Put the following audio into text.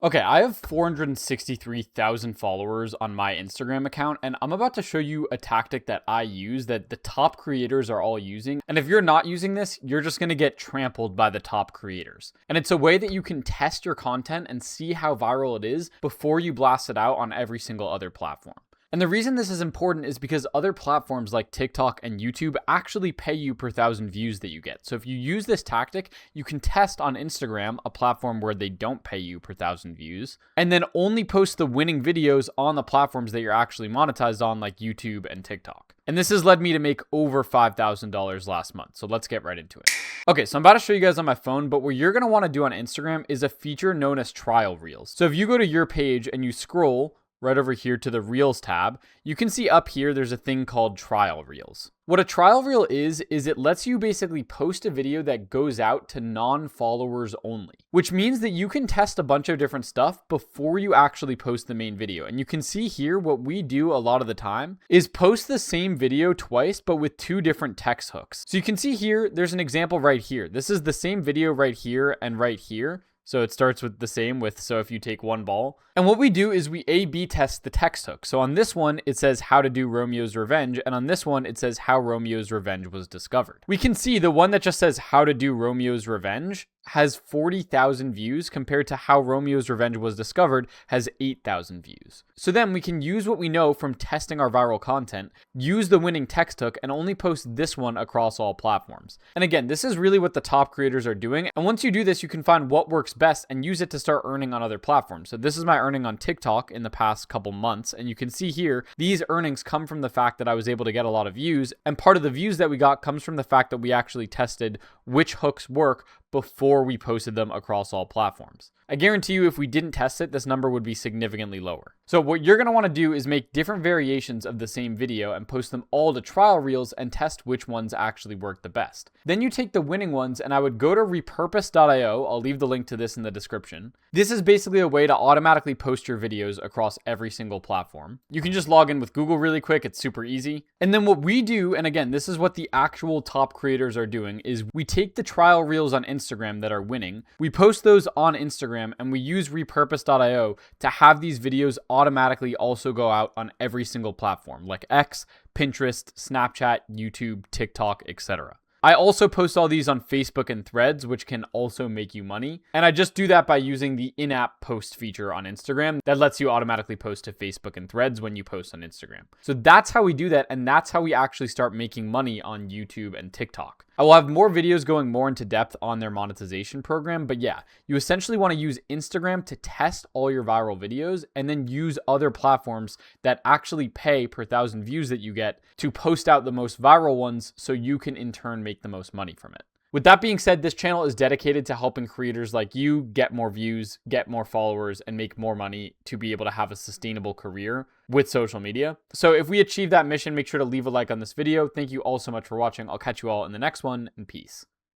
Okay, I have 463,000 followers on my Instagram account, and I'm about to show you a tactic that I use that the top creators are all using. And if you're not using this, you're just gonna get trampled by the top creators. And it's a way that you can test your content and see how viral it is before you blast it out on every single other platform. And the reason this is important is because other platforms like TikTok and YouTube actually pay you per 1,000 views that you get. So if you use this tactic, you can test on Instagram, a platform where they don't pay you per 1,000 views, and then only post the winning videos on the platforms that you're actually monetized on, like YouTube and TikTok. And this has led me to make over $5,000 last month. So let's get right into it. Okay, so I'm about to show you guys on my phone, but what you're gonna wanna do on Instagram is a feature known as trial reels. So if you go to your page and you scroll right over here to the Reels tab, you can see up here there's a thing called trial reels. What a trial reel is it lets you basically post a video that goes out to non-followers only, which means that you can test a bunch of different stuff before you actually post the main video. And you can see here what we do a lot of the time is post the same video twice, but with two different text hooks. So you can see here, there's an example right here. This is the same video right here and right here. So it starts with the same so if you take one ball. And what we do is we A/B test the text hook. So on this one, it says how to do Romeo's Revenge. And on this one, it says how Romeo's Revenge was discovered. We can see the one that just says how to do Romeo's Revenge has 40,000 views compared to how Romeo's Revenge was discovered has 8,000 views. So then we can use what we know from testing our viral content, use the winning text hook, and only post this one across all platforms. And again, this is really what the top creators are doing. And once you do this, you can find what works best and use it to start earning on other platforms. So this is my earning on TikTok in the past couple months. And you can see here, these earnings come from the fact that I was able to get a lot of views. And part of the views that we got comes from the fact that we actually tested which hooks work before we posted them across all platforms. I guarantee you if we didn't test it, this number would be significantly lower. So what you're going to want to do is make different variations of the same video and post them all to trial reels and test which ones actually work the best. Then you take the winning ones, and I would go to repurpose.io. I'll leave the link to this in the description. This is basically a way to automatically post your videos across every single platform. You can just log in with Google really quick. It's super easy. And then what we do, and again, this is what the actual top creators are doing, is we take the trial reels on Instagram that are winning, we post those on Instagram, and we use repurpose.io to have these videos automatically also go out on every single platform like X, Pinterest, Snapchat, YouTube, TikTok, etc. I also post all these on Facebook and Threads, which can also make you money. And I just do that by using the in-app post feature on Instagram that lets you automatically post to Facebook and Threads when you post on Instagram. So that's how we do that. And that's how we actually start making money on YouTube and TikTok. I will have more videos going more into depth on their monetization program. But yeah, you essentially want to use Instagram to test all your viral videos and then use other platforms that actually pay per 1,000 views that you get to post out the most viral ones so you can in turn make the most money from it. With that being said, this channel is dedicated to helping creators like you get more views, get more followers, and make more money to be able to have a sustainable career with social media. So if we achieve that mission, make sure to leave a like on this video. Thank you all so much for watching. I'll catch you all in the next one, and peace.